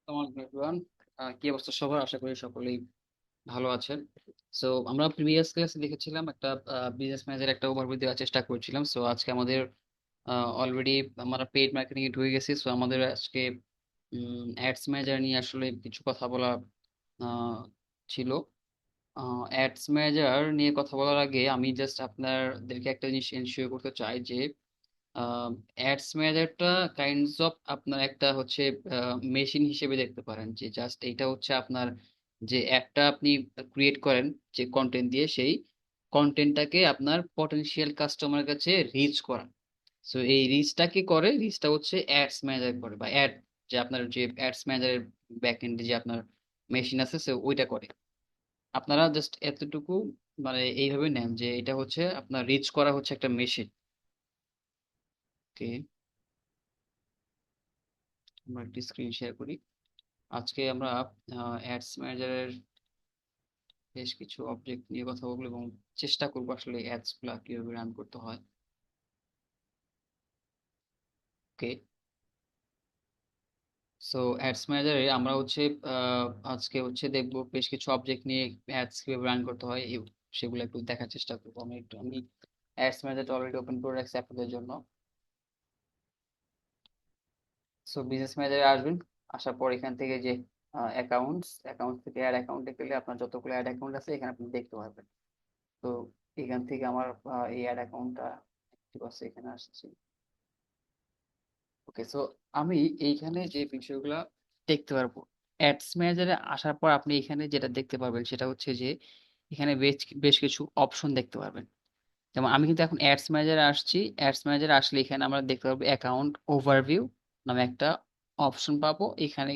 আসসালামু আলাইকুম এভরিওয়ান। কি অবস্থা সবার? আশা করি সকলেই ভালো আছেন। সো আমরা প্রিভিয়াস ক্লাসে দেখেছিলাম একটা বিজনেস ম্যানেজার একটা ওভারভিউ দেওয়ার চেষ্টা করছিলাম। সো আজকে আমাদের অলরেডি আমরা পেইড মার্কেটিং এ ঢুকে গেছি। সো আমাদের আজকে অ্যাডস ম্যানেজার নিয়ে আসলে কিছু কথা বলা আহ, ছিল। অ্যাডস ম্যানেজার নিয়ে কথা বলার আগে আমি জাস্ট আপনাদেরকে একটা জিনিস এনশিওর করতে চাই যে অ্যাডস ম্যানেজারটা কাইন্ডস অফ আপনার একটা হচ্ছে মেশিন হিসেবে দেখতে পারেন, যে জাস্ট এটা হচ্ছে আপনার যে অ্যাপটা আপনি ক্রিয়েট করেন যে কন্টেন্ট দিয়ে, সেই কন্টেন্টটাকে আপনার পটেনশিয়াল কাস্টমার কাছে রিচ করা। সো এই রিচটা কি করে? রিচটা হচ্ছে অ্যাডস ম্যানেজার করে, বা অ্যাড যে আপনার যে অ্যাডস ম্যানেজারের ব্যাক এন্ডে যে আপনার মেশিন আছে সে ওইটা করে। আপনারা জাস্ট এতটুকু মানে এইভাবে নেন যে এটা হচ্ছে আপনার রিচ করা হচ্ছে একটা মেশিন। ওকে, আমরা একটি স্ক্রিন শেয়ার করি। আজকে আমরা অ্যাডস ম্যানেজারের বেশ কিছু অবজেক্ট নিয়ে কথা বলবো এবং চেষ্টা করবো আসলে অ্যাডস গুলা কিভাবে রান করতে হয়। ওকে, সো অ্যাডস ম্যানেজারে আমরা হচ্ছে আজকে হচ্ছে দেখবো বেশ কিছু অবজেক্ট নিয়ে অ্যাডস কিভাবে রান করতে হয় সেগুলো একটু দেখার চেষ্টা করবো। আমি অ্যাডস ম্যানেজারটা অলরেডি ওপেন করে রাখছি আপনাদের জন্য। সো বিজনেস ম্যানেজারে আসবেন, আসার পর এখান থেকে যে অ্যাকাউন্টস থেকে অ্যাড অ্যাকাউন্টে গেলে আপনার যতগুলো অ্যাড অ্যাকাউন্ট আছে এখানে আপনি দেখতে পারবেন। তো এখান থেকে আমার এই অ্যাড অ্যাকাউন্টটা ঠিক আছে, এখানে আসছি। ওকে, সো আমি এইখানে যে বিষয়গুলো দেখতে পারবো, অ্যাডস ম্যানেজারে আসার পর আপনি এখানে যেটা দেখতে পারবেন সেটা হচ্ছে যে এখানে বেশ বেশ কিছু অপশন দেখতে পারবেন। যেমন আমি কিন্তু এখন অ্যাডস ম্যানেজারে আসছি। অ্যাডস ম্যানেজারে আসলে এখানে আমরা দেখতে পারবো অ্যাকাউন্ট ওভারভিউ নামে একটা অপশন পাবো। এখানে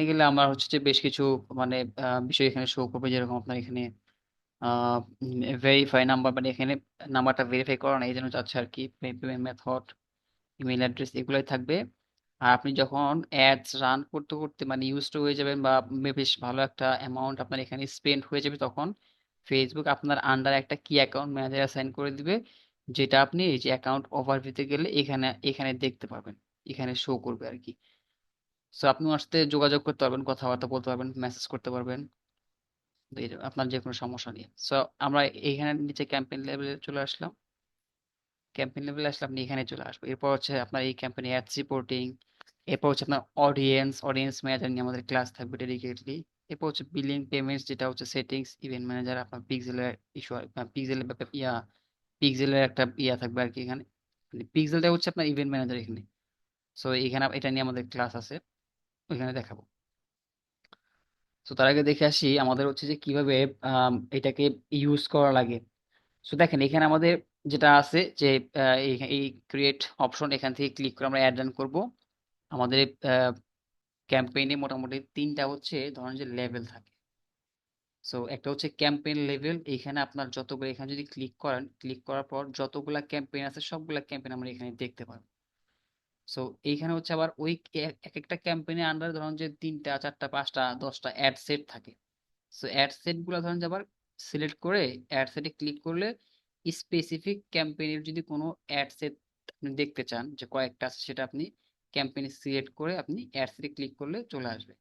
গেলে আমার হচ্ছে যে বেশ কিছু মানে বিষয় এখানে শো করবে, যেরকম আপনার এখানে ভেরিফাই নাম্বার, মানে এখানে নাম্বারটা ভেরিফাই করা না এই জন্য চাচ্ছে আর কি। পেমেন্ট মেথড, ইমেল অ্যাড্রেস এগুলোই থাকবে। আর আপনি যখন অ্যাডস রান করতে করতে মানে ইউজড হয়ে যাবেন বা বেশ ভালো একটা অ্যামাউন্ট আপনার এখানে স্পেন্ড হয়ে যাবে, তখন ফেসবুক আপনার আন্ডার একটা কি অ্যাকাউন্ট ম্যানেজার অ্যাসাইন করে দিবে, যেটা আপনি এই যে অ্যাকাউন্ট ওভারভিউতে গেলে এখানে এখানে দেখতে পারবেন, এখানে শো করবে আর কি। সো আপনি ওর সাথে যোগাযোগ করতে পারবেন, কথাবার্তা বলতে পারবেন, মেসেজ করতে পারবেন আপনার যে কোনো সমস্যা নিয়ে। সো আমরা এইখানে নিচে ক্যাম্পেইন লেভেলে চলে আসলাম। ক্যাম্পেইন লেভেলে আসলে আপনি এখানে চলে আসবে। এরপর হচ্ছে আপনার এই ক্যাম্পেইন অ্যাডস রিপোর্টিং। এরপর হচ্ছে আপনার অডিয়েন্স ম্যানেজার নিয়ে আমাদের ক্লাস থাকবে ডেডিকেটলি। এরপর হচ্ছে বিলিং পেমেন্টস, যেটা হচ্ছে সেটিংস, ইভেন্ট ম্যানেজার, আপনার পিক্সেলের ইস্যু, পিক্সেলের ব্যাপার পিক্সেলের একটা থাকবে আর কি এখানে। পিক্সেলটা হচ্ছে আপনার ইভেন্ট ম্যানেজার এখানে। সো এখানে এটা নিয়ে আমাদের ক্লাস আছে, ওইখানে দেখাবো। তো তার আগে দেখে আসি আমাদের হচ্ছে যে কিভাবে এটাকে ইউজ করা লাগে। সো দেখেন এখানে আমাদের যেটা আছে যে এই ক্রিয়েট অপশন, এখান থেকে ক্লিক করে আমরা অ্যাড রান করবো। আমাদের ক্যাম্পেইনে মোটামুটি তিনটা হচ্ছে ধরেন যে লেভেল থাকে। সো একটা হচ্ছে ক্যাম্পেইন লেভেল, এইখানে আপনার যতগুলো, এখানে যদি ক্লিক করেন, ক্লিক করার পর যতগুলা ক্যাম্পেইন আছে সবগুলা ক্যাম্পেইন আমরা এখানে দেখতে পারবো। সো এইখানে হচ্ছে আবার ওই এক একটা ক্যাম্পেইনের আন্ডারে ধরুন যে 3টা 4টা 5টা 10টা অ্যাড সেট থাকে। সো অ্যাড সেট গুলো ধরেন যে আবার সিলেক্ট করে অ্যাড সেটে ক্লিক করলে স্পেসিফিক ক্যাম্পেইনের যদি কোনো অ্যাড সেট আপনি দেখতে চান যে কয়েকটা আছে, সেটা আপনি ক্যাম্পেইন সিলেক্ট করে আপনি অ্যাড সেটে ক্লিক করলে চলে আসবে।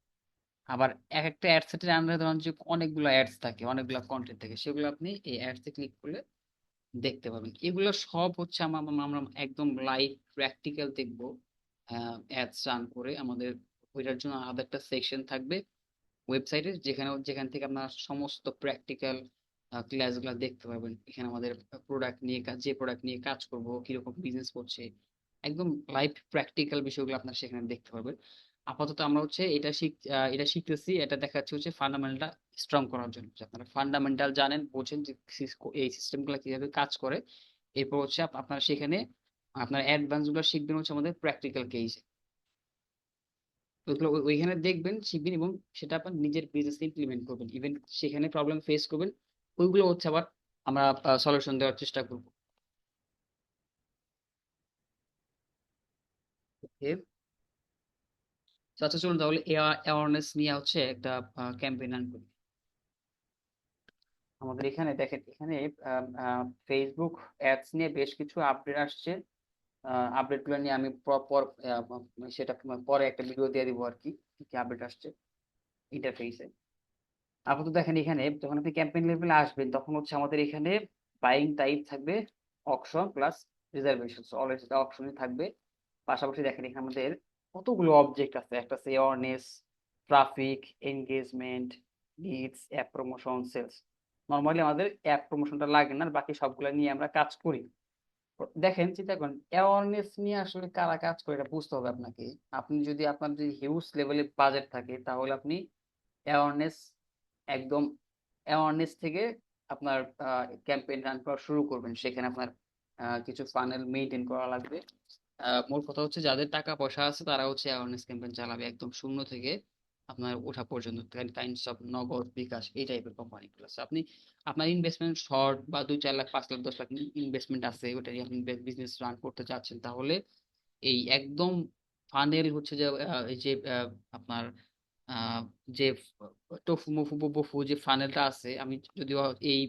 আবার এক একটা অ্যাড সেটের আন্ডারে ধরুন যে অনেকগুলো অ্যাডস থাকে, অনেকগুলো কন্টেন্ট থাকে, সেগুলো আপনি এই অ্যাডসে ক্লিক করলে দেখতে পাবেন। এগুলো সব হচ্ছে আমরা একদম লাইভ প্র্যাকটিক্যাল দেখবো অ্যাডস রান করে। আমাদের ওইটার জন্য আলাদা একটা সেকশন থাকবে ওয়েবসাইটে, যেখান থেকে আপনার সমস্ত প্র্যাকটিক্যাল ক্লাসগুলো দেখতে পারবেন। এখানে আমাদের যে প্রোডাক্ট নিয়ে কাজ করব, কিরকম বিজনেস করছে, একদম লাইভ প্র্যাকটিক্যাল বিষয়গুলো আপনার সেখানে দেখতে পারবেন। আপাতত আমরা হচ্ছে এটা শিখতেছি, এটা দেখাচ্ছে হচ্ছে ফান্ডামেন্টালটা স্ট্রং করার জন্য, যে আপনারা ফান্ডামেন্টাল জানেন, বোঝেন যে এই সিস্টেমগুলো কিভাবে কাজ করে। এরপর হচ্ছে আপনারা সেখানে আপনার অ্যাডভান্স গুলো শিখবেন হচ্ছে আমাদের প্র্যাকটিক্যাল কেসে। ওইগুলো ওইখানে দেখবেন, শিখবেন এবং সেটা আপনার নিজের বিজনেসে ইমপ্লিমেন্ট করবেন। ইভেন সেখানে প্রবলেম ফেস করবেন, ওইগুলো হচ্ছে আবার আমরা সলিউশন দেওয়ার চেষ্টা করবো। ওকে, তো আচ্ছা চলুন তাহলে অ্যাওয়ারনেস নিয়ে হচ্ছে একটা ক্যাম্পেইন রান করি। আমাদের এখানে দেখেন, এখানে ফেসবুক অ্যাডস নিয়ে বেশ কিছু আপডেট আসছে। আপডেট গুলো নিয়ে আমি পর সেটা পরে একটা ভিডিও দিয়ে দিব আর কি কি কি আপডেট আসছে ইন্টারফেসে। আপাতত দেখেন এখানে যখন আপনি ক্যাম্পেইন লেভেলে আসবেন তখন হচ্ছে আমাদের এখানে বাইং টাইপ থাকবে অকশন প্লাস রিজার্ভেশন, অলওয়েজ এটা অকশনই থাকবে। পাশাপাশি দেখেন এখানে আমাদের কতগুলো অবজেক্ট আছে, একটা আছে awareness, traffic, engagement, leads, app promotion, sales. Normally আমাদের অ্যাপ প্রমোশনটা লাগে না, বাকি সবগুলো নিয়ে আমরা কাজ করি। দেখেন চিন্তা করেন অ্যাওয়ারনেস নিয়ে আসলে কারা কাজ করে এটা বুঝতে হবে আপনাকে। আপনি যদি আপনার যদি হিউজ লেভেলে বাজেট থাকে তাহলে আপনি অ্যাওয়ারনেস একদম অ্যাওয়ারনেস থেকে আপনার ক্যাম্পেইন রান করা শুরু করবেন। সেখানে আপনার কিছু ফানেল মেইনটেইন করা লাগবে। মোট কথা হচ্ছে যাদের টাকা পয়সা আছে তারা হচ্ছে অ্যাওয়ারনেস ক্যাম্পেইন চালাবে একদম শূন্য থেকে আপনার ওঠা পর্যন্ত, কাইন্ডস অফ নগদ, বিকাশ এই টাইপের কোম্পানিগুলো আছে। আপনি আপনার ইনভেস্টমেন্ট শর্ট বা 2-4 লাখ 5 লাখ 10 লাখ ইনভেস্টমেন্ট আছে, ওটা নিয়ে আপনি বিজনেস রান করতে চাচ্ছেন, তাহলে এই একদম ফানেল হচ্ছে যে এই যে আপনার আহ, যে টফু মফু বফু যে ফানেলটা আছে, আমি যদিও এই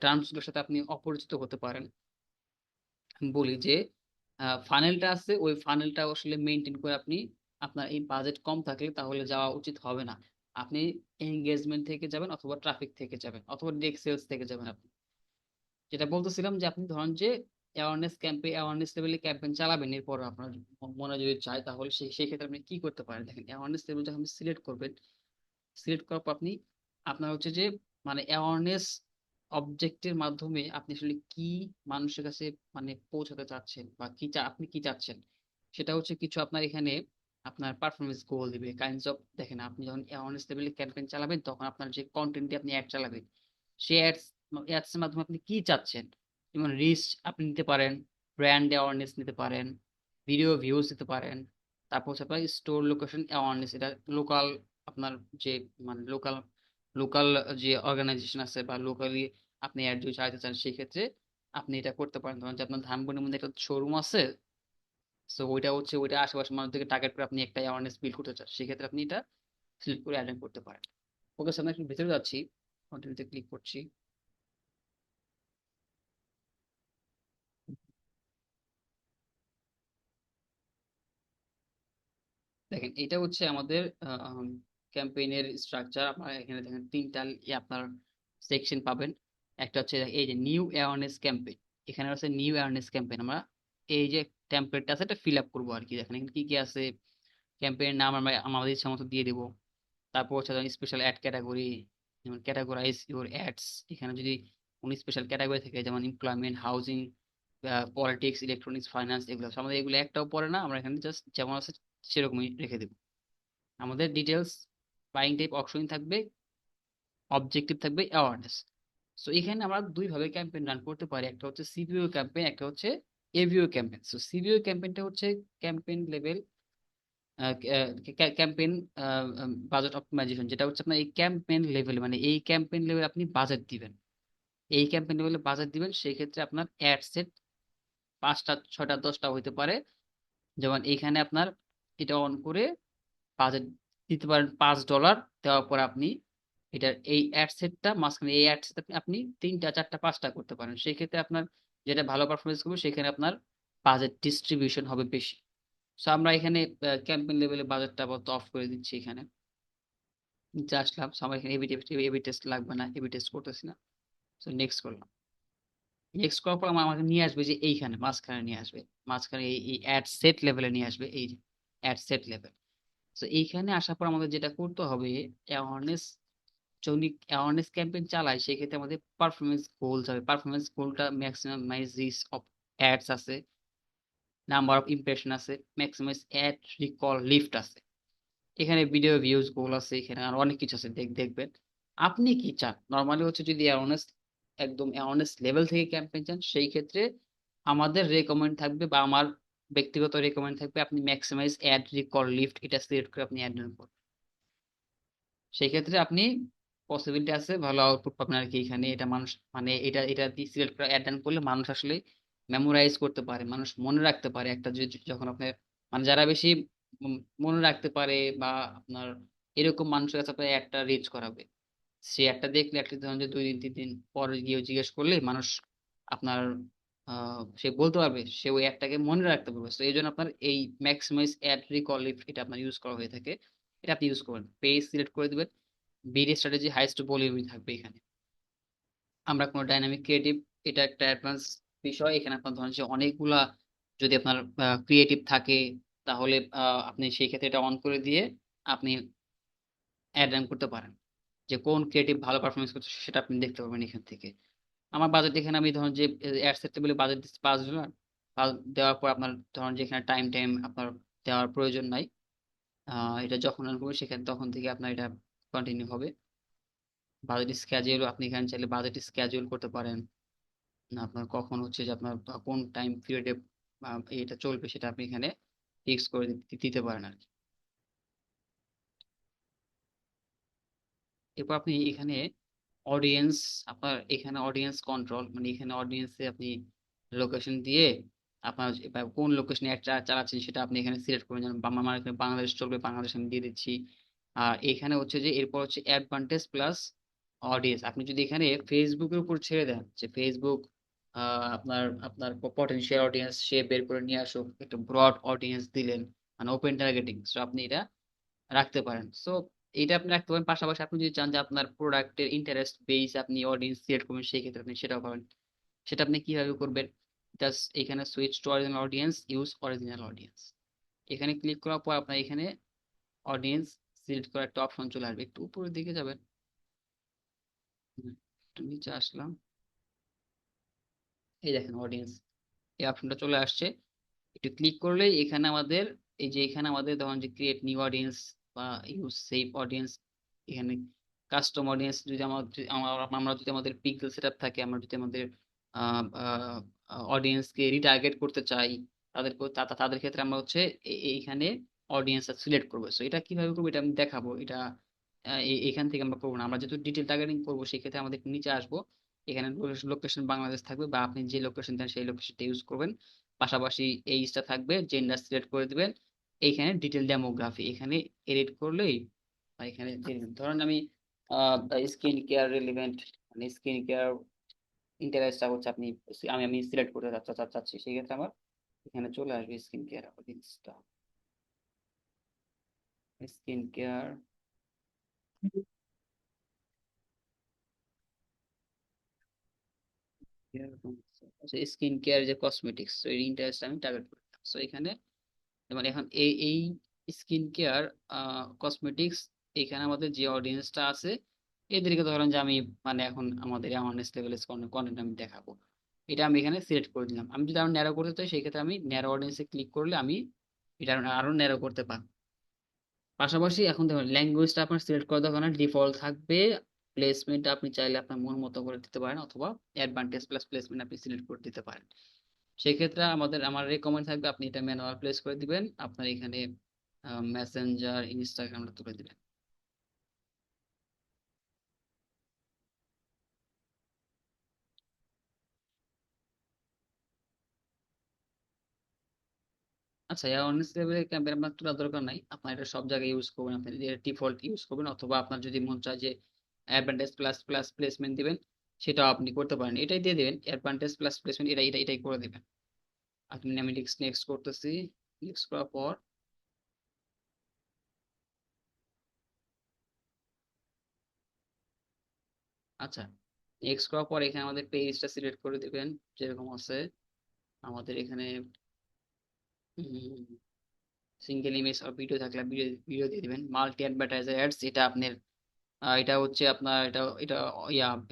টার্মসগুলোর সাথে আপনি অপরিচিত হতে পারেন, আমি বলি যে ফানেলটা আছে ওই ফানেলটা আসলে মেনটেন করে আপনি আপনার এই বাজেট কম থাকলে তাহলে যাওয়া উচিত হবে না। আপনি এঙ্গেজমেন্ট থেকে যাবেন অথবা ট্রাফিক থেকে যাবেন অথবা ডিরেক্ট সেলস থেকে যাবেন। আপনি যেটা বলতেছিলাম যে আপনি ধরেন যে অ্যাওয়ারনেস লেভেলে ক্যাম্পেইন চালাবেন, এরপর আপনার মনে যদি চায় তাহলে সেই ক্ষেত্রে আপনি কি করতে পারেন। দেখেন অ্যাওয়ারনেস লেভেল যখন আপনি সিলেক্ট করবেন, সিলেক্ট করার পর আপনি আপনার হচ্ছে যে মানে অ্যাওয়ারনেস অবজেক্টের মাধ্যমে আপনি আসলে কি মানুষের কাছে মানে পৌঁছাতে চাচ্ছেন বা আপনি কি চাচ্ছেন, সেটা হচ্ছে কিছু আপনার এখানে আপনার পারফরমেন্স গোল দিবে কাইন্ডস অফ। দেখেন আপনি যখন অ্যাওয়ারনেস লেভেলে ক্যাম্পেইন চালাবেন তখন আপনার যে কন্টেন্টে আপনি অ্যাড চালাবেন সেই অ্যাডস এর মাধ্যমে আপনি কি চাচ্ছেন। যেমন রিচ আপনি নিতে পারেন, ব্র্যান্ড অ্যাওয়ারনেস নিতে পারেন, ভিডিও ভিউজ নিতে পারেন, তারপর হচ্ছে আপনার স্টোর লোকেশন অ্যাওয়ারনেস, এটা লোকাল আপনার যে মানে লোকাল লোকাল যে অর্গানাইজেশন আছে বা লোকালি আপনি অ্যাড যদি চালাতে চান সেই ক্ষেত্রে আপনি এটা করতে পারেন। ধরুন যে আপনার ধানমন্ডির মধ্যে একটা শোরুম আছে, সো ওইটা হচ্ছে ওইটা আশেপাশের মানুষদেরকে টার্গেট করে আপনি একটা অ্যাওয়ারনেস বিল্ড করতে চান, সেক্ষেত্রে আপনি এটা সিলেক্ট করে অ্যাড করতে পারেন। ওকে স্যার, আমি একটু ভিতরে যাচ্ছি, কন্টিনিউতে ক্লিক করছি। দেখেন এটা হচ্ছে আমাদের ক্যাম্পেইনের স্ট্রাকচার। আপনার এখানে দেখেন তিনটা আপনার সেকশন পাবেন। একটা হচ্ছে এই যে নিউ অ্যাওয়ারনেস ক্যাম্পেইন, এখানে হচ্ছে নিউ অ্যাওয়ারনেস ক্যাম্পেইন। আমরা এই যে টেমপ্লেটটা আছে এটা ফিল আপ করবো আর কি। দেখেন এখানে কি কি আছে, ক্যাম্পেইন নাম আমরা আমাদের ইচ্ছা মতো দিয়ে দিব। তারপর হচ্ছে স্পেশাল অ্যাড ক্যাটাগরি, যেমন ক্যাটাগরাইজ ইউর অ্যাডস। এখানে যদি কোনো স্পেশাল ক্যাটাগরি থাকে যেমন employment, housing, politics, electronics, finance, এগুলো আমাদের এগুলো একটাও পড়ে না, আমরা এখানে জাস্ট যেমন আছে সেরকমই রেখে দেবো। আমাদের ডিটেলস বাইং টাইপ অপশন থাকবে, অবজেক্টিভ থাকবে, অ্যাওয়ারনেস। সো এখানে আমরা দুই ভাবে ক্যাম্পেইন রান করতে পারি, একটা হচ্ছে সিবিও ক্যাম্পেইন, একটা হচ্ছে এভিও ক্যাম্পেইন। সো সিবিও ক্যাম্পেইনটা হচ্ছে campaign level campaign budget optimization, যেটা হচ্ছে আপনার এই ক্যাম্পেইন লেভেল মানে এই ক্যাম্পেইন লেভেল আপনি বাজেট দিবেন, এই ক্যাম্পেইন লেভেলে বাজেট দিবেন। সেই ক্ষেত্রে আপনার অ্যাড সেট 5টা 6টা 10টা হইতে পারে। যেমন এইখানে আপনার এটা অন করে বাজেট দিতে পারেন $5, দেওয়ার পর আপনি এটার এই অ্যাড সেটটা মাঝখানে এই অ্যাড সেট আপনি 3টা 4টা 5টা করতে পারেন। সেই ক্ষেত্রে আপনার যেটা ভালো পারফরমেন্স করবে সেখানে আপনার বাজেট ডিস্ট্রিবিউশন হবে বেশি। সো আমরা এখানে ক্যাম্পেইন লেভেলে বাজেটটা আপাতত অফ করে দিচ্ছি। এখানে নিচে আসলাম, সো আমার এখানে এবি টেস্ট লাগবে না, এবি টেস্ট করতেছি না। সো নেক্সট করলাম। নেক্সট করার পর আমাকে নিয়ে আসবে যে এইখানে মাঝখানে নিয়ে আসবে, মাঝখানে এই অ্যাড সেট লেভেলে নিয়ে আসবে, এই অ্যাড সেট লেভেল। তো এইখানে আসার পর আমাদের যেটা করতে হবে, অ্যাওয়ারনেস যদি অ্যাওয়ারনেস ক্যাম্পেইন চালাই সেক্ষেত্রে আমাদের পারফরমেন্স গোলস হবে। পারফরমেন্স গোলটা ম্যাক্সিমাইজ রিচ অফ অ্যাডস আছে, নাম্বার অফ ইমপ্রেশন আছে, ম্যাক্সিমাইজ অ্যাড রিকল লিফট আছে, এখানে ভিডিও ভিউজ গোল আছে, এখানে আর অনেক কিছু আছে দেখবেন। আপনি কি চান নর্মালি হচ্ছে যদি অ্যাওয়ারনেস একদম অ্যাওয়ারনেস লেভেল থেকে ক্যাম্পেইন চান সেই ক্ষেত্রে আমাদের রেকমেন্ড থাকবে বা আমার ব্যক্তিগত রেকমেন্ড থাকবে আপনি ম্যাক্সিমাইজ অ্যাড রিকল লিফট এটা সিলেক্ট করে আপনি অ্যাড করুন। সেই ক্ষেত্রে আপনি পসিবিলিটি আছে ভালো আউটপুট পাবেন আর কি। এখানে এটা মানুষ মানে এটা দিয়ে সিলেক্ট করে অ্যাড করলে মানুষ আসলে মেমোরাইজ করতে পারে, মানুষ মনে রাখতে পারে একটা যখন আপনি মানে যারা বেশি উম মনে রাখতে পারে বা আপনার এরকম মানুষের কাছে আপনার একটা রিচ করাবে। সে একটা দেখলে একটা ধরুন যে 2 দিন 3 দিন পরে গিয়ে জিজ্ঞেস করলে মানুষ আপনার সে বলতে পারবে, সে ওই অ্যাডটাকে মনে রাখতে পারবে। তো এই জন্য আপনার এই ম্যাক্সিমাইজ অ্যাড রিকল লিফট এটা আপনার ইউজ করা হয়ে থাকে। এটা আপনি ইউজ করবেন, পেজ সিলেক্ট করে দিবেন, বিডি স্ট্র্যাটেজি হাইস্ট ভলিউমই থাকবে এখানে। আমরা কোনো ডাইনামিক ক্রিয়েটিভ, এটা একটা অ্যাডভান্স বিষয়। এখানে আপনার ধরেন যে অনেকগুলা যদি আপনার ক্রিয়েটিভ থাকে, তাহলে আপনি সেই ক্ষেত্রে এটা অন করে দিয়ে আপনি অ্যাড রান করতে পারেন, যে কোন ক্রিয়েটিভ ভালো পারফরমেন্স করছে সেটা আপনি দেখতে পাবেন এখান থেকে। আমার বাজেট এখানে আমি ধরুন যে অ্যাড সেট টেবিলে বাজেট দিচ্ছি $5। দেওয়ার পর আপনার ধরুন যে এখানে টাইম টাইম আপনার দেওয়ার প্রয়োজন নাই। এটা যখন রান করবেন সেখানে তখন থেকে আপনার এটা কন্টিনিউ হবে। বাজেট স্ক্যাজুয়াল আপনি এখানে চাইলে বাজেট স্ক্যাজুয়াল করতে পারেন, না আপনার কখন হচ্ছে যে আপনার কোন টাইম পিরিয়ডে এটা চলবে সেটা আপনি এখানে ফিক্স করে দিতে পারেন আর কি। এরপর আপনি এখানে অডিয়েন্স, আপনার এখানে অডিয়েন্স কন্ট্রোল, মানে এখানে অডিয়েন্সে আপনি লোকেশন দিয়ে আপনার এবার কোন লোকেশনে অ্যাড চালাচ্ছেন সেটা আপনি এখানে সিলেক্ট করবেন। যেমন আমার এখানে বাংলাদেশ চলবে, বাংলাদেশ আমি দিয়ে দিচ্ছি। আর এখানে হচ্ছে যে এরপর হচ্ছে অ্যাডভান্টেজ প্লাস অডিয়েন্স। আপনি যদি এখানে ফেসবুকের উপর ছেড়ে দেন, যে ফেসবুক আপনার আপনার পটেনশিয়াল অডিয়েন্স সে বের করে নিয়ে আসুক, একটা ব্রড অডিয়েন্স দিলেন, মানে ওপেন টার্গেটিং, সো আপনি এটা রাখতে পারেন। সো এটা আপনি রাখতে পারেন। পাশাপাশি আপনি যদি চান যে আপনার প্রোডাক্টের ইন্টারেস্ট বেস আপনি অডিয়েন্স সিলেক্ট করবেন, সেই ক্ষেত্রে আপনি সেটাও পাবেন। সেটা আপনি কিভাবে করবেন? জাস্ট এখানে switch to original audience, use original audience, এখানে ক্লিক করার পর আপনার এখানে অডিয়েন্স সিলেক্ট করার একটা অপশন চলে আসবে। একটু উপরের দিকে যাবেন, একটু নিচে আসলাম, এই দেখেন অডিয়েন্স, এই অপশনটা চলে আসছে। একটু ক্লিক করলেই এখানে আমাদের, এই যে এখানে আমাদের ধরুন যে ক্রিয়েট নিউ অডিয়েন্স বা ইউজ সেভ অডিয়েন্স, এখানে কাস্টম অডিয়েন্স, যদি আমরা যদি আমাদের পিক্সেল সেটআপ থাকে, আমরা যদি আমাদের অডিয়েন্সকে রিটার্গেট করতে চাই, তাদের ক্ষেত্রে আমরা হচ্ছে এইখানে অডিয়েন্স সিলেক্ট করবো। সো এটা কিভাবে করবো এটা আমি দেখাবো। এটা এখান থেকে আমরা করবো না, আমরা যেহেতু ডিটেল টার্গেটিং করবো সেই ক্ষেত্রে আমাদের নিচে আসবো, এখানে লোকেশন বাংলাদেশ থাকবে, বা আপনি যে লোকেশন দেন সেই লোকেশনটা ইউজ করবেন। পাশাপাশি এইজটা থাকবে, জেন্ডার সিলেক্ট করে দিবেন। এইখানে ডিটেল ডেমোগ্রাফি এখানে এডিট করলেই, বা এখানে ধরেন আমি স্কিন কেয়ার রিলেভেন্ট, মানে স্কিন কেয়ার ইন্টারেস্টটা হচ্ছে আপনি, আমি আমি সিলেক্ট করতে চাচ্ছি, সেই ক্ষেত্রে আমার এখানে চলে আসবে স্কিন কেয়ার জিনিসটা, স্কিন কেয়ার। স্কিন কেয়ার যে কসমেটিক্স, এর ইন্টারেস্ট আমি টার্গেট করতাম। সো এখানে যেমন এখন এই স্কিন কেয়ার কসমেটিক্স, এখানে আমাদের যে অডিয়েন্সটা আছে এদেরকে ধরেন যে আমি, মানে এখন আমাদের অ্যাওয়ারনেস লেভেলের কন্টেন্ট আমি দেখাবো, এটা আমি এখানে সিলেক্ট করে দিলাম। আমি যদি আরো ন্যারো করতে চাই সেই ক্ষেত্রে আমি ন্যারো অডিয়েন্সে ক্লিক করলে আমি এটা আরো ন্যারো করতে পারবো। পাশাপাশি এখন দেখুন ল্যাঙ্গুয়েজটা আপনার সিলেক্ট করা দরকার না, ডিফল্ট থাকবে। প্লেসমেন্ট আপনি চাইলে আপনার মন মতো করে দিতে পারেন, অথবা অ্যাডভান্টেজ প্লাস প্লেসমেন্ট আপনি সিলেক্ট করে দিতে পারেন। সেক্ষেত্রে আমার রেকমেন্ড থাকবে আপনি এটা ম্যানুয়াল প্লেস করে দিবেন, আপনার এখানে মেসেঞ্জার ইনস্টাগ্রামটা তুলে দিবেন। আচ্ছা, অ্যাওয়ারনেস লেভেলে ক্যাম্পেইন আপনার তোলা দরকার নাই, আপনার এটা সব জায়গায় ইউজ করবেন, আপনি ডিফল্ট ইউজ করবেন, অথবা আপনার যদি মন চায় যে অ্যাডভান্টেজ প্লাস প্লাস প্লেসমেন্ট দিবেন, সেটাও আপনি করতে পারেন, এটাই দিয়ে দিবেন অ্যাডভান্টেজ প্লাস প্লেসমেন্ট, এটাই করে দিবেন আপনি। আমি নেক্সট করতেছি, নেক্সট করার পর, আচ্ছা, নেক্সট করার পর এখানে আমাদের পেজটা সিলেক্ট করে দিবেন যেরকম আছে আমাদের এখানে। সিঙ্গেল ইমেজ আর ভিডিও থাকলে ভিডিও ভিডিও দিয়ে দিবেন। মাল্টি অ্যাডভার্টাইজার অ্যাডস, এটা আপনার এটা হচ্ছে আপনার এটা এটা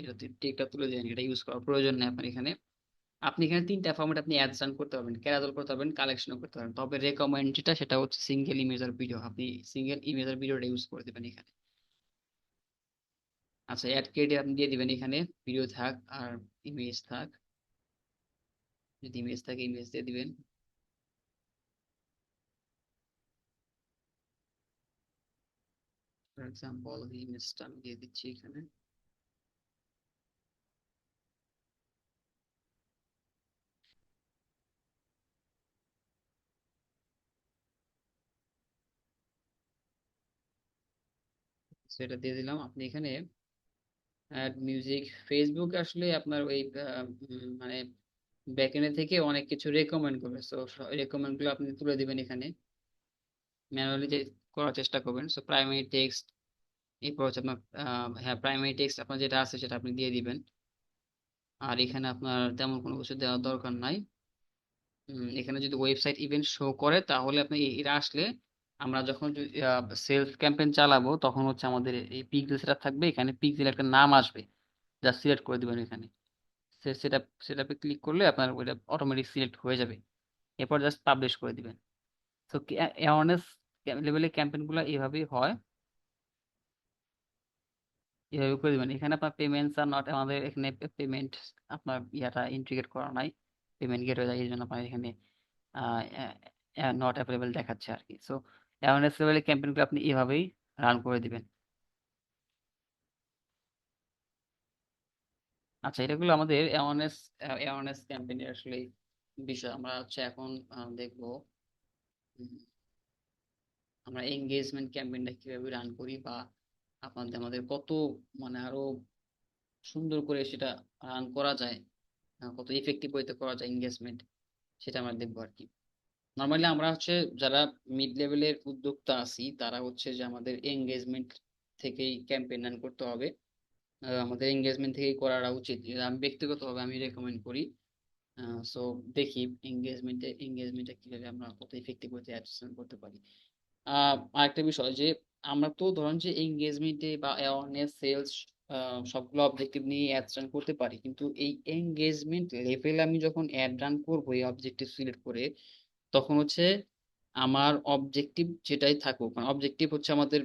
এটা টেকটা তুলে দেন, এটা ইউজ করার প্রয়োজন নেই আপনার এখানে। আপনি এখানে তিনটা ফরম্যাট আপনি অ্যাডস রান করতে পারবেন, ক্যারাজল করতে পারবেন, কালেকশনও করতে পারবেন। তবে রেকমেন্ড যেটা সেটা হচ্ছে সিঙ্গেল ইমেজ আর ভিডিও, আপনি সিঙ্গেল ইমেজ আর ভিডিওটা ইউজ করে দেবেন এখানে। আচ্ছা, অ্যাড ক্রেডিট আপনি দিয়ে দিবেন এখানে, ভিডিও থাক আর ইমেজ থাক, যদি ইমেজ থাকে ইমেজ দিয়ে দিবেন। ফর এক্সাম্পল ইমেজটা আমি দিয়ে দিচ্ছি এখানে। সেটা দিয়ে দিলাম। আপনি এখানে অ্যাড মিউজিক, ফেসবুক আসলে আপনার ওই মানে ব্যাকএন্ডে থেকে অনেক কিছু রেকমেন্ড করবে, সো রেকমেন্ড গুলো আপনি তুলে দিবেন এখানে, ম্যানুয়ালি যে করার চেষ্টা করবেন। সো প্রাইমারি টেক্সট, এরপর হচ্ছে আপনার হ্যাঁ প্রাইমারি টেক্সট আপনার যেটা আছে সেটা আপনি দিয়ে দিবেন। আর এখানে আপনার তেমন কোনো কিছু দেওয়ার দরকার নাই। এখানে যদি ওয়েবসাইট ইভেন্ট শো করে তাহলে আপনি এরা আসলে আমরা যখন সেলফ ক্যাম্পেইন চালাবো তখন হচ্ছে আমাদের এই পিক্সেল সেটা থাকবে, এখানে পিক্সেল একটা নাম আসবে, জাস্ট সিলেক্ট করে দিবেন এখানে। সেটা সেটাপে ক্লিক করলে আপনার ওইটা অটোমেটিক সিলেক্ট হয়ে যাবে, এরপর জাস্ট পাবলিশ করে দিবেন। তো অ্যাওয়ারনেস লেভেলে ক্যাম্পেইন গুলো এইভাবেই হয়, এভাবে করে দিবেন। এখানে আপনার পেমেন্টস আর নট, আমাদের এখানে পেমেন্ট আপনার ইয়াটা ইন্টিগ্রেট করা নাই, পেমেন্ট গেট হয়ে যায়, এই জন্য আপনার এখানে নট অ্যাভেলেবেল দেখাচ্ছে আর কি। সো অ্যাওয়ারনেস লেভেলে ক্যাম্পেইনগুলো আপনি এভাবেই রান করে দিবেন। আচ্ছা, এটাগুলো আমাদের অ্যাওয়ারনেস অ্যাওয়ারনেস ক্যাম্পেইনের আসলে বিষয়। আমরা হচ্ছে এখন দেখবো উম, আমরা এঙ্গেজমেন্ট ক্যাম্পেইনটা কিভাবে রান করি, বা আমাদের কত মানে আরো সুন্দর করে সেটা রান করা যায়, কত ইফেক্টিভ ওয়েতে করা যায় এঙ্গেজমেন্ট, সেটা আমরা দেখবো আর কি। নর্মালি আমরা হচ্ছে যারা মিড লেভেলের উদ্যোক্তা আছি তারা হচ্ছে যে আমাদের এঙ্গেজমেন্ট থেকেই ক্যাম্পেইন রান করতে হবে, আমাদের এঙ্গেজমেন্ট থেকেই করাটা উচিত, এটা আমি ব্যক্তিগতভাবে আমি রেকমেন্ড করি। সো দেখি এঙ্গেজমেন্টে কিভাবে আমরা কত ইফেক্টিভ হতে অ্যাডজাস্ট করতে পারি। আরেকটা বিষয় যে আমরা তো ধরেন যে এঙ্গেজমেন্টে বা অ্যাওয়ারনেস সেলস সবগুলো অবজেক্টিভ নিয়ে অ্যাড রান করতে পারি, কিন্তু এই এঙ্গেজমেন্ট লেভেল আমি যখন অ্যাড রান করবো এই অবজেক্টিভ সিলেক্ট করে, তখন হচ্ছে আমার অবজেক্টিভ যেটাই থাকুক, মানে অবজেক্টিভ হচ্ছে আমাদের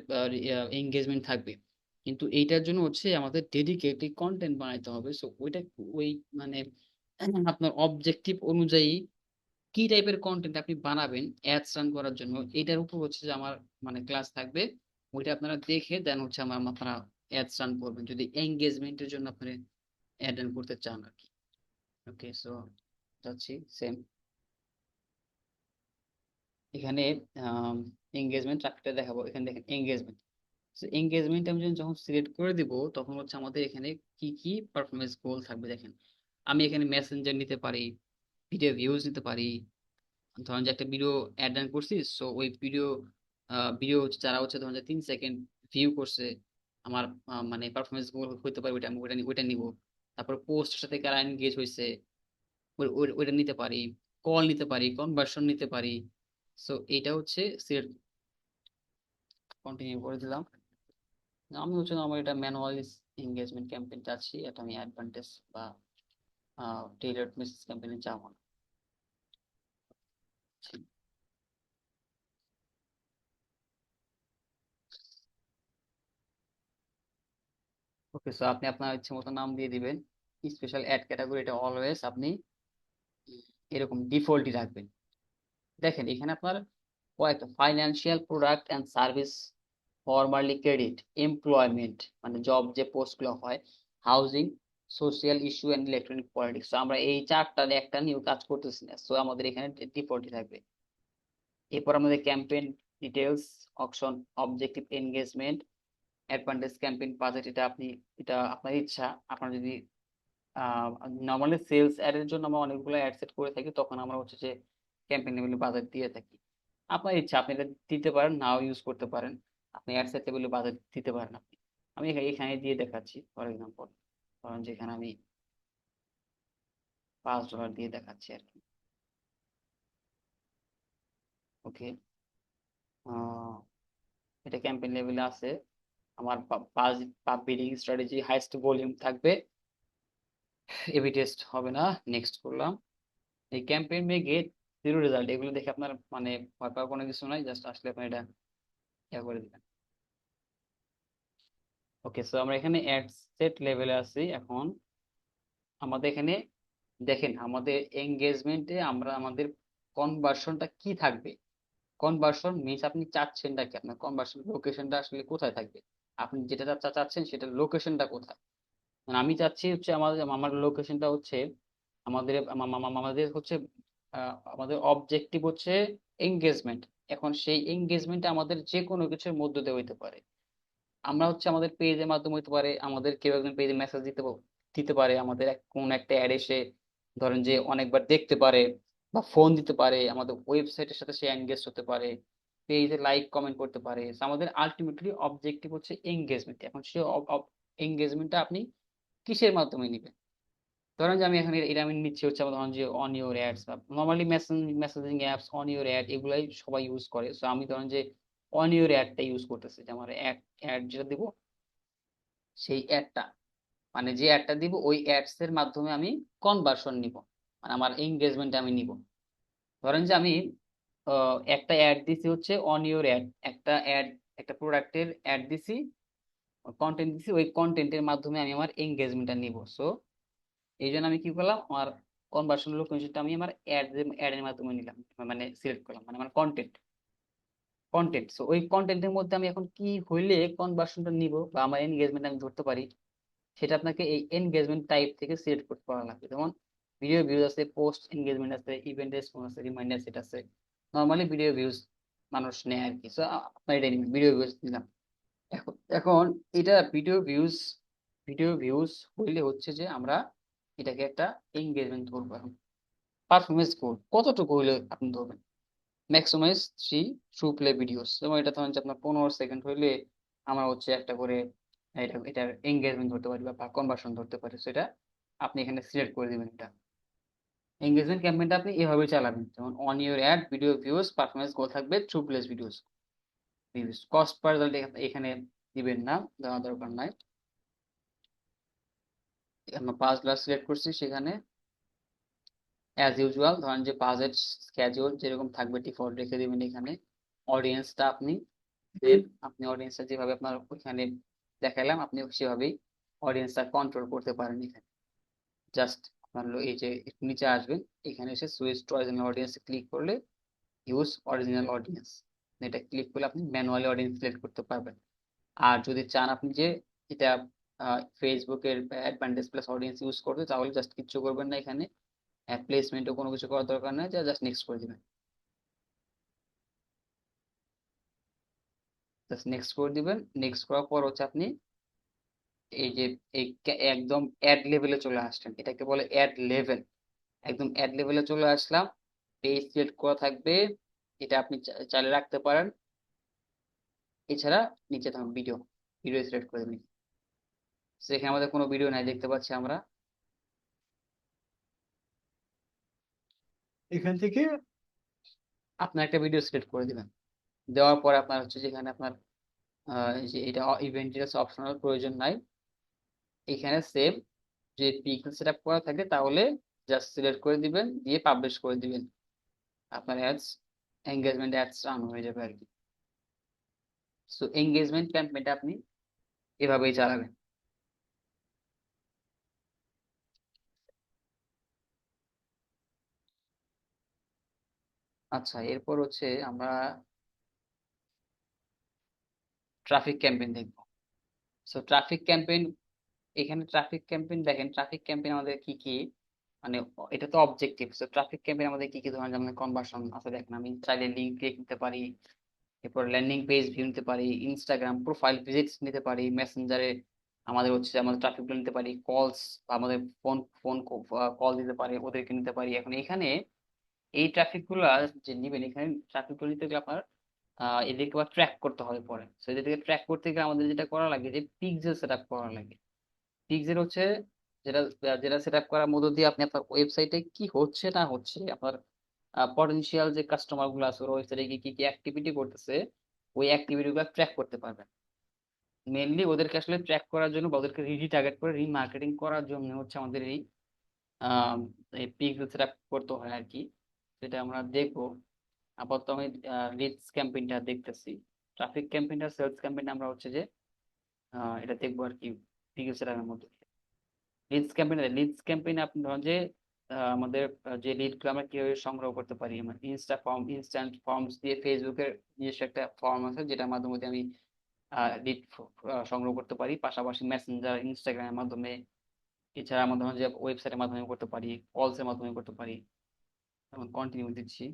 এঙ্গেজমেন্ট থাকবে, কিন্তু এইটার জন্য হচ্ছে আমাদের ডেডিকেটেড কন্টেন্ট বানাইতে হবে। সো ওইটা ওই মানে আপনার অবজেক্টিভ অনুযায়ী কি টাইপের কন্টেন্ট আপনি বানাবেন অ্যাডস রান করার জন্য, এটার উপর হচ্ছে যে আমার মানে ক্লাস থাকবে। ওইটা আপনারা দেখে দেন হচ্ছে আপনারা অ্যাডস রান করবেন যদি এঙ্গেজমেন্টের জন্য আপনারা অ্যাড রান করতে চান আর কি। ওকে, সো যাচ্ছি সেম এখানে এঙ্গেজমেন্ট ট্র্যাকটা দেখাবো। এখানে দেখেন এঙ্গেজমেন্ট, এঙ্গেজমেন্ট আমি যখন সিলেক্ট করে দিব তখন হচ্ছে আমাদের এখানে কি কি পারফরমেন্স গোল থাকবে দেখেন। আমি এখানে মেসেঞ্জার নিতে পারি, ভিডিও ভিউজ নিতে পারি। ধরেন যে একটা ভিডিও অ্যাড রান করছি, সো ওই ভিডিও যারা হচ্ছে ধরেন যে 3 সেকেন্ড ভিউ করছে, আমার মানে পারফরমেন্স গোল হইতে পারে ওইটা, আমি ওইটা নিব। তারপর পোস্টের সাথে কারা এনগেজ হয়েছে ওইটা নিতে পারি, কল নিতে পারি, কনভার্সন নিতে পারি। সো এইটা হচ্ছে সিলেক্ট, কন্টিনিউ করে দিলাম। আমি হচ্ছে আমার এটা ম্যানুয়াল এঙ্গেজমেন্ট ক্যাম্পেইন চাচ্ছি, এটা আমি অ্যাডভান্টেজ বা টেইলার্ড মেসেজ ক্যাম্পেইনে যাবো না। ওকে, সো আপনি আপনার ইচ্ছে মতো নাম দিয়ে দিবেন। স্পেশাল অ্যাড ক্যাটাগরি এটা অলওয়েজ আপনি এরকম ডিফল্টই রাখবেন। দেখেন এখানে আপনার কয়েকটা financial product and service, formally credit, employment মানে জব যে পোস্টগুলো হয়, housing, social issue and electronic politics. আমরা এই চারটার একটা নিয়েও কাজ করতেছি না, সো আমাদের এখানে ডিফল্টই থাকবে। এরপর আমাদের campaign details, auction, objective, engagement, advantage, campaign budget, এটা আপনি, এটা আপনার ইচ্ছা। আপনার যদি নর্মালি সেলস অ্যাড এর জন্য আমরা অনেকগুলো অ্যাড সেট করে থাকি, তখন আমরা হচ্ছে যে ক্যাম্পেইন লেভেলে বাজেট দিয়ে থাকি। আপনার ইচ্ছা, আপনি এটা দিতে পারেন, নাও ইউজ করতে পারেন। আপনি অ্যাড সেট লেভেলে বাজেট দিতে পারেন আপনি। আমি এখানে দিয়ে দেখাচ্ছি ফর এক্সাম্পল, ধরেন যেখানে আমি $5 দিয়ে দেখাচ্ছি আর কি। ওকে, এটা ক্যাম্পেইন লেভেলে আছে। আমার বিডিং স্ট্র্যাটেজি হাইস্ট ভলিউম থাকবে, এবি টেস্ট হবে না। নেক্সট করলাম। এই campaign may get zero result, এগুলো দেখে আপনার মানে ভয় পাওয়ার কোনো কিছু নাই, জাস্ট আসলে আপনি এটা ইয়া করে দিবেন। ওকে, সো আমরা এখানে অ্যাড সেট লেভেলে আছি এখন। আমাদের এখানে দেখেন আমাদের এঙ্গেজমেন্টে আমরা আমাদের কনভার্সনটা কি থাকবে। কনভার্সন মিনস আপনি চাচ্ছেনটা কি, আপনার কনভার্সন লোকেশনটা আসলে কোথায় থাকবে, আপনি যেটা চাচ্ছেন সেটা লোকেশনটা কোথায়। মানে আমি চাচ্ছি হচ্ছে আমাদের আমার লোকেশনটা হচ্ছে আমাদের আমাদের হচ্ছে আমাদের অবজেক্টিভ হচ্ছে এঙ্গেজমেন্ট। এখন সেই এঙ্গেজমেন্টে আমাদের যে কোনো কিছুর মধ্য দিয়ে হইতে পারে। আমরা হচ্ছে আমাদের পেজের মাধ্যমে হইতে পারে, আমাদের কেউ একজন পেজে মেসেজ দিতে পারে, আমাদের কোন একটা অ্যাড এসে ধরেন যে অনেকবার দেখতে পারে বা ফোন দিতে পারে, আমাদের ওয়েবসাইটের সাথে সে এনগেজ হতে পারে, পেজে লাইক কমেন্ট করতে পারে। So, আমাদের আলটিমেটলি অবজেক্টিভ হচ্ছে এঙ্গেজমেন্ট। এখন সে এঙ্গেজমেন্টটা আপনি কিসের মাধ্যমে নিবেন? ধরেন যে আমি এখানে এটা আমি নিচ্ছি হচ্ছে আমার ধরেন যে অন ইউর অ্যাডস বা normally messaging apps on your add এগুলাই সবাই ইউজ করে। সো আমি ধরেন যে অন ইউর অ্যাডটা ইউজ করতেছি, যে আমার অ্যাড অ্যাড যেটা দিব সেই অ্যাডটা, মানে যে অ্যাডটা দিব ওই অ্যাডস এর মাধ্যমে আমি কনভার্সন নিব, মানে আমার এঙ্গেজমেন্ট আমি নিব। ধরেন যে আমি একটা অ্যাড দিছি হচ্ছে অন ইউর অ্যাড, একটা অ্যাড, একটা প্রোডাক্টের অ্যাড দিছি, কন্টেন্ট দিছি, ওই কন্টেন্টের মাধ্যমে আমি আমার এঙ্গেজমেন্টটা নিব। সো এই জন্য আমি কি করলাম, আমার কনভার্সন লোকেশনটা আমি আমার অ্যাড এর মাধ্যমে নিলাম, মানে সিলেক্ট করলাম, মানে আমার কন্টেন্ট কন্টেন্ট। সো ওই কন্টেন্টের মধ্যে আমি এখন কি হইলে কনভার্সনটা নিব বা আমার এনগেজমেন্ট আমি ধরতে পারি, সেটা আপনাকে এই এনগেজমেন্ট টাইপ থেকে সিলেক্ট করতে পারা লাগবে। যেমন ভিডিও ভিউজ আছে, পোস্ট এনগেজমেন্ট আছে, ইভেন্ট রেসপন্স আছে, রিমাইন্ডার সেট আছে। নর্মালি ভিডিও ভিউজ মানুষ নেয় আর কি, সো আপনার এটা ভিডিও ভিউজ নিলাম। এখন এটা ভিডিও ভিউজ হইলে হচ্ছে যে আমরা এটাকে একটা এঙ্গেজমেন্ট ধরবো। এখন পারফরমেন্স গোল কতটুকু হইলে আপনি ধরবেন? ম্যাক্সিমাইজ 3 ট্রু প্লে ভিডিওস, যেমন এটা ধরেন যে আপনার 15 সেকেন্ড হইলে আমরা হচ্ছে একটা করে এটার এঙ্গেজমেন্ট ধরতে পারি বা কনভার্সন ধরতে পারি, সেটা আপনি এখানে সিলেক্ট করে দিবেন। এটা এঙ্গেজমেন্ট ক্যাম্পেইনটা আপনি এভাবে চালাবেন, যেমন on your ad, video views, performance goal থাকবে, true plays videos, cost per result এখানে দিবেন না, দেওয়া দরকার নাই। আমরা 5 লাখ সিলেক্ট করছি, সেখানে অ্যাজ ইউজুয়াল ধরেন যে বাজেট স্ক্যাজুয়াল যেরকম থাকবে ডিফল্ট রেখে দিবেন এখানে। অডিয়েন্সটা আপনি অডিয়েন্সটা যেভাবে আপনার ওইখানে দেখালাম আপনি সেভাবেই অডিয়েন্সটা কন্ট্রোল করতে পারেন এখানে। জাস্ট আপনার এই যে একটু নিচে আসবেন, এখানে এসে switch to original audience click করলে ইউজ অরিজিনাল অডিয়েন্স, এটা ক্লিক করলে আপনি ম্যানুয়ালি অডিয়েন্স সিলেক্ট করতে পারবেন। আর যদি চান আপনি যে এটা ফেসবুকের অ্যাডভান্টেজ প্লাস অডিয়েন্স ইউজ করতে, তাহলে জাস্ট কিচ্ছু করবেন না, এখানে প্লেসমেন্টও কোনো কিছু করার দরকার নেই, জাস্ট নেক্সট করে দিবেন। জাস্ট নেক্সট করে দিবেন। নেক্সট করার পর হচ্ছে আপনি এই যে একদম অ্যাড লেভেলে চলে আসছেন, এটাকে বলে অ্যাড লেভেল। একদম অ্যাড লেভেলে চলে আসলাম, পেজ সিলেক্ট করা থাকবে, এটা আপনি চাইলে রাখতে পারেন। এছাড়া নিচে থাকুন ভিডিও, ভিডিও সিলেক্ট করে দিন। সেখানে আমাদের কোনো ভিডিও নাই দেখতে পাচ্ছি আমরা। এখান থেকে আপনার একটা ভিডিও সিলেক্ট করে দিবেন। দেওয়ার পরে আপনার হচ্ছে যেখানে আপনার এই যে এটা ইভেন্ট ডিটেলস অপশনাল প্রয়োজন নাই, এখানে সেভ যে পিক্সেল সেটআপ করা থাকে তাহলে জাস্ট সিলেক্ট করে দিবেন, দিয়ে পাবলিশ করে দিবেন। আপনার এঙ্গেজমেন্ট অ্যাডস রান হয়ে যাবে আর কি। সো এঙ্গেজমেন্ট ক্যাম্পেইনটা আপনি এভাবেই চালাবেন। আচ্ছা, এরপর হচ্ছে আমরা ট্রাফিক ক্যাম্পেইন দেখবো। সো ট্রাফিক ক্যাম্পেইন, এখানে ট্রাফিক ক্যাম্পেইন দেখেন, ট্রাফিক ক্যাম্পেইন আমাদের কি কি, মানে এটা তো অবজেক্টিভ। সো ট্রাফিক ক্যাম্পেইন আমাদের কি কি ধরনের, যেমন কনভার্সন আছে দেখেন, আমি চাইলে লিঙ্ক ক্লিক নিতে পারি, এরপর ল্যান্ডিং পেজ ভিউ নিতে পারি, ইনস্টাগ্রাম প্রোফাইল ভিজিটস নিতে পারি, মেসেঞ্জারে আমাদের হচ্ছে আমাদের ট্রাফিকগুলো নিতে পারি, কলস বা আমাদের ফোন ফোন কল দিতে পারি, ওদেরকে নিতে পারি। এখন এখানে এই ট্রাফিক গুলা যে নিবেন, এখানে ট্রাফিক গুলো নিতে গেলে আপনার এদেরকে আবার ট্র্যাক করতে হবে পরে। তো এদেরকে ট্র্যাক করতে গেলে আমাদের যেটা করা লাগে যে পিক্সেল সেট আপ করা লাগে। পিক্সেল হচ্ছে যেটা যেটা সেট আপ করার মধ্য দিয়ে আপনি আপনার ওয়েবসাইটে কি হচ্ছে না হচ্ছে, আপনার পটেনশিয়াল যে কাস্টমার গুলো আছে ওয়েবসাইটে কি কি কি অ্যাক্টিভিটি করতেছে, ওই অ্যাক্টিভিটি গুলো ট্র্যাক করতে পারবেন। মেনলি ওদেরকে আসলে ট্র্যাক করার জন্য বা ওদেরকে রিটার্গেট করে রিমার্কেটিং করার জন্য হচ্ছে আমাদের আহ, এই পিক্সেল সেট আপ করতে হয় আর কি। সেটা আমরা দেখবো। আপাতত আমি লিডস ক্যাম্পেইনটা দেখতেছি। ট্রাফিক ক্যাম্পেইনটা সেলস ক্যাম্পেইন আমরা হচ্ছে যে এটা দেখবো আর কি পিক্সেল সেট আপের মধ্যে। লিডস ক্যাম্পেইন আপনি ধরেন যে আমাদের যে লিড গুলো আমরা কিভাবে সংগ্রহ করতে পারি, আমরা ইনস্ট্যান্ট ফর্মস দিয়ে ফেসবুকের নিজস্ব একটা ফর্ম আছে যেটার মাধ্যমে দিয়ে আমি লিড সংগ্রহ করতে পারি, পাশাপাশি মেসেঞ্জার ইনস্টাগ্রামের মাধ্যমে, এছাড়া আমরা ধরেন যে ওয়েবসাইটের মাধ্যমে করতে পারি, কলস এর মাধ্যমে করতে পারি। এখন কন্টিনিউ দিচ্ছি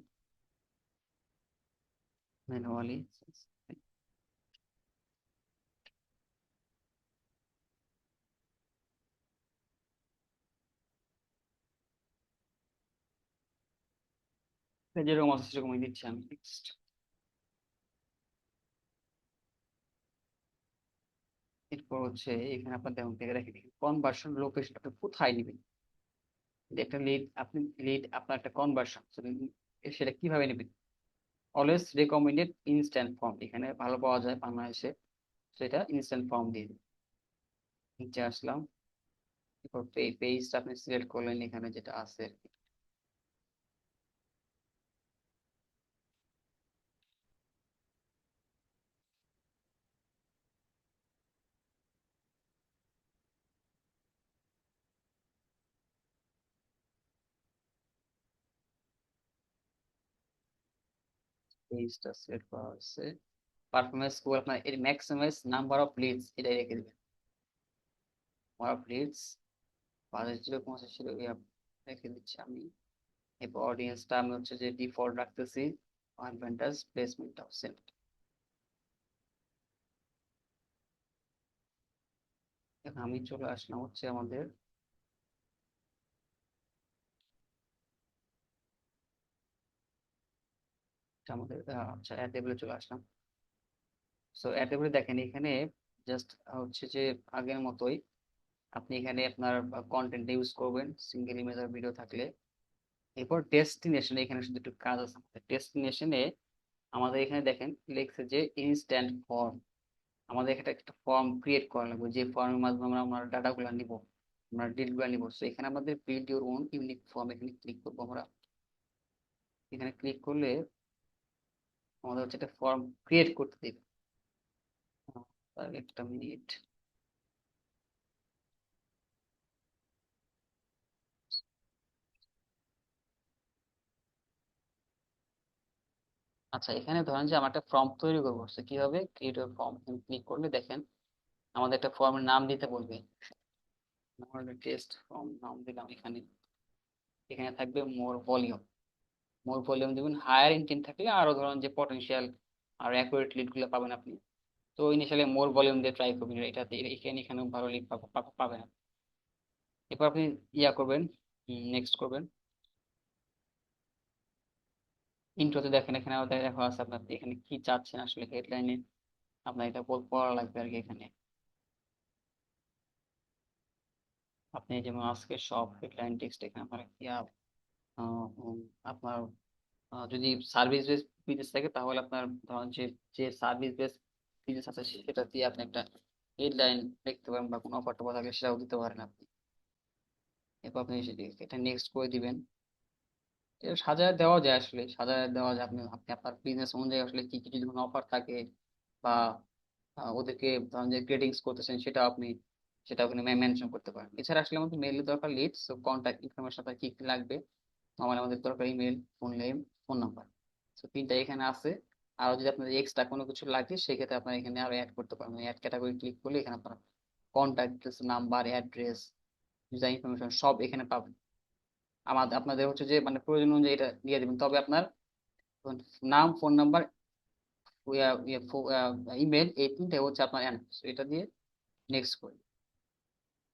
ম্যানুয়ালি। যেরকম আছে সেরকমই দিচ্ছি আমি। নেক্সট। এরপর হচ্ছে এখানে আপনার দেখুন দেখে রেখে দিন কনভার্সন লোকেশন আপনি কোথায় নেবেন। যে একটা লিড আপনি লিড আপনার একটা কনভার্সন সেটা কিভাবে নেবেন। অলওয়েজ রেকমেন্ডেড ইনস্ট্যান্ট ফর্ম এখানে ভালো পাওয়া যায় বাংলাদেশে। তো এটা ইনস্ট্যান্ট ফর্ম দিয়ে দিন। নিচে আসলাম। এরপর পেজটা আপনি সিলেক্ট করলেন এখানে যেটা আছে। পেজটা সিলেক্ট করা হয়েছে। পারফরমেন্স স্কোর আপনার এর ম্যাক্সিমাইজ নাম্বার অফ লিডস এটাই রেখে দিবেন। নাম্বার অফ লিডস 5,085 রেখে দিচ্ছি আমি। এরপর অডিয়েন্সটা আমি হচ্ছে যে ডিফল্ট রাখতেছি। Advantage placement option. এখন আমি চলে আসলাম হচ্ছে আমাদের আচ্ছা অ্যাড টেবিলে চলে আসলাম। সো অ্যাড টেবিলে দেখেন এখানে জাস্ট হচ্ছে যে আগের মতোই আপনি এখানে আপনার কন্টেন্ট ইউজ করবেন সিঙ্গেল ইমেজ আর ভিডিও থাকলে। এরপর ডেস্টিনেশন এখানে শুধু একটু কাজ আছে আমাদের ডেস্টিনেশনে। আমাদের এখানে দেখেন লিখছে যে ইনস্ট্যান্ট ফর্ম। আমাদের এখানে একটা ফর্ম ক্রিয়েট করা লাগবে যে ফর্মের মাধ্যমে আমরা আমরা ডাটাগুলো নিব, আমরা ডিটেলগুলো নিব। সো এখানে আমাদের build your own unique form এখানে ক্লিক করবো আমরা। এখানে ক্লিক করলে আমাদের হচ্ছে একটা ফর্ম ক্রিয়েট করতে দিবে। তার একটা মিনিট। আচ্ছা এখানে ধরেন যে আমার একটা ফর্ম তৈরি করবো সে কিভাবে ক্রিয়েট ফর্ম ক্লিক করলে দেখেন আমাদের একটা ফর্মের নাম দিতে বলবে। আমরা টেস্ট ফর্ম নাম দিলাম এখানে। এখানে থাকবে মোর ভলিউম। মোর ভলিউম দিবেন হায়ার ইন্টেন্ট থাকলে আরো ধরুন যে পটেনশিয়াল আর অ্যাকুরেট লিড গুলো পাবেন আপনি। তো ইনিশিয়ালি মোর ভলিউম দিয়ে ট্রাই করবেন এটাতে এখানে এখানেও ভালো লিড পাবেন আপনি। এরপর আপনি ইয়া করবেন, নেক্সট করবেন। ইন্ট্রোতে দেখেন এখানে আমাদের দেখা আছে আপনার এখানে কি চাচ্ছেন আসলে হেডলাইনে আপনার এটা পড়া লাগবে আর কি এখানে। আপনি যেমন আজকে সব হেডলাইন টেক্সট এখানে আপনার ইয়া আপনার যদি সার্ভিস বেস বিজনেস থাকে তাহলে আপনার ধরুন যে যে সার্ভিস বেস বিজনেস আছে সেটা দিয়ে আপনি একটা হেডলাইন লিখতে পারেন বা কোনো অফার টফার থাকলে সেটাও দিতে পারেন আপনি। এরপর আপনি এটা নেক্সট করে দিবেন। এটা সাজায় দেওয়া যায় আসলে সাজায় দেওয়া যায় আপনি আপনি আপনার বিজনেস অনুযায়ী আসলে কি কি যদি কোনো অফার থাকে বা ওদেরকে ধরুন যে গ্রেডিংস করতেছেন সেটা আপনি সেটা ওখানে মেনশন করতে পারেন। এছাড়া আসলে আমাদের মেইলের দরকার লিডস তো কন্ট্যাক্ট ইনফরমেশন আপনার কি কি লাগবে। আমাদের দরকার email, phone name, phone number. তো তিনটা এখানে আছে। আর যদি আপনার এক্সট্রা কোনো কিছু লাগে সেক্ষেত্রে আপনার এখানে আরো অ্যাড করতে পারবেন অ্যাড ক্যাটাগরি ক্লিক করলে এখানে আপনার contact number address user information সব এখানে পাবেন। আমাদের আপনাদের হচ্ছে যে মানে প্রয়োজন অনুযায়ী এটা দিয়ে দেবেন তবে আপনার নাম ফোন নাম্বার ইমেল এই তিনটে হচ্ছে আপনার এটা দিয়ে নেক্সট করি।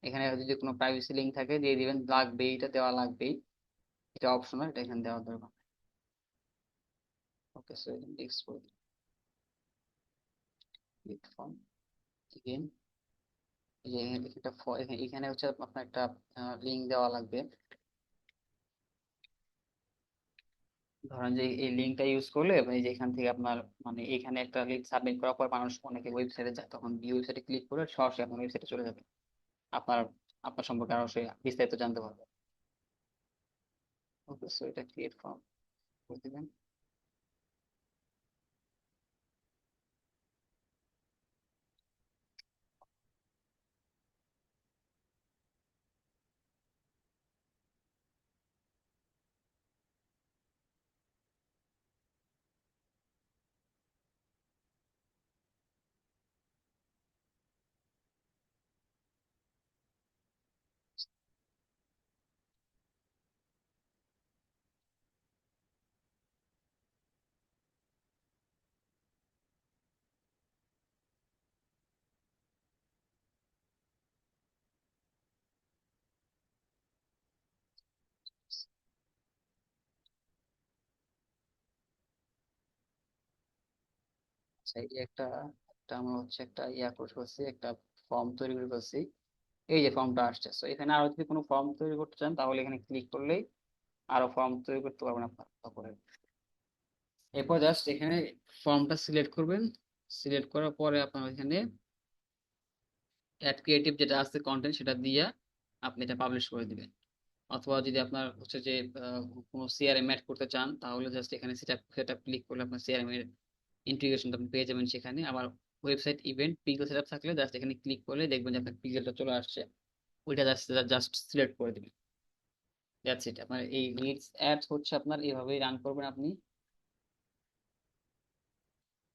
এখানে যদি কোনো প্রাইভেসি লিঙ্ক থাকে দিয়ে দিবেন লাগবে এটা দেওয়া লাগবেই। এটা অপশনাল এটা এখানে দেওয়া দরকার। ওকে সো নেক্সট করি ফর্ম এগেইন। এই যে একটা এখানে হচ্ছে আপনার একটা লিঙ্ক দেওয়া লাগবে। ধরেন যে এই লিঙ্কটা ইউজ করলে এই যে এখান থেকে আপনার মানে এখানে একটা লিঙ্ক সাবমিট করার পর মানুষ অনেকে ওয়েবসাইটে যায় তখন ওয়েবসাইটে ক্লিক করে সরাসরি আপনার ওয়েবসাইটে চলে যাবে। আপনার আপনার সম্পর্কে আরো সে বিস্তারিত জানতে পারবে। ওকে সো এটা ক্রিয়েট ফর্ম করে দিবেন। আচ্ছা, এই যে একটা একটা আমরা হচ্ছে একটা ইয়া করে ফেলছি, একটা ফর্ম তৈরি করে ফেলছি। এই যে ফর্মটা আসছে, তো এখানে আরো যদি কোনো ফর্ম তৈরি করতে চান তাহলে এখানে ক্লিক করলেই আরো ফর্ম তৈরি করতে পারবেন আপনার তারপরে। এরপর জাস্ট এখানে ফর্মটা সিলেক্ট করবেন। সিলেক্ট করার পরে আপনার এখানে অ্যাড ক্রিয়েটিভ যেটা আছে কন্টেন্ট সেটা দিয়ে আপনি এটা পাবলিশ করে দিবেন। অথবা যদি আপনার হচ্ছে যে কোনো সিআরএম অ্যাড করতে চান তাহলে জাস্ট এখানে সেটা সেটা ক্লিক করলে আপনার সিআরএম এর ইন্টিগ্রেশনটা আপনি পেয়ে যাবেন সেখানে। আবার ওয়েবসাইট ইভেন্ট পিক্সেল সেটআপ থাকলে জাস্ট এখানে ক্লিক করলে দেখবেন যে আপনার পিক্সেলটা চলে আসছে, ওইটা জাস্ট জাস্ট সিলেক্ট করে দিবেন। That's it. আপনার এই লিডস অ্যাডস হচ্ছে আপনার এইভাবেই রান করবেন আপনি।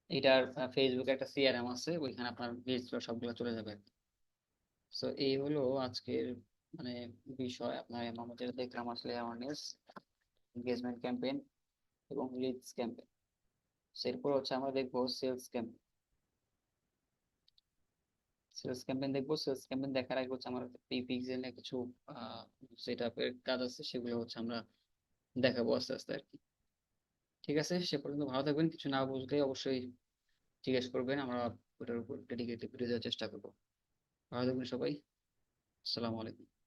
এটার ফেসবুকে একটা সিআরএম আছে, ওইখানে আপনার লিডস সবগুলো চলে যাবে। সো এই হলো আজকের মানে বিষয়। আপনার আমরা যেটা দেখলাম আসলে অ্যাওয়ারনেস, এনগেজমেন্ট ক্যাম্পেইন এবং লিডস ক্যাম্পেইন। এরপর হচ্ছে আমরা দেখবো সেলস ক্যাম্পেইন। সেলস ক্যাম্পেইন দেখবো। সেলস ক্যাম্পেইন দেখার আগে হচ্ছে আমার পিক্সেলে কিছু সেট আপের কাজ আছে, সেগুলো হচ্ছে আমরা দেখাবো আস্তে আস্তে আর কি। ঠিক আছে, সে পর্যন্ত ভালো থাকবেন। কিছু না বুঝলে অবশ্যই জিজ্ঞেস করবেন, আমরা ওটার উপর ডেডিকেটেড ভিডিও দেওয়ার চেষ্টা করবো। ভালো থাকবেন সবাই। আসসালামু আলাইকুম।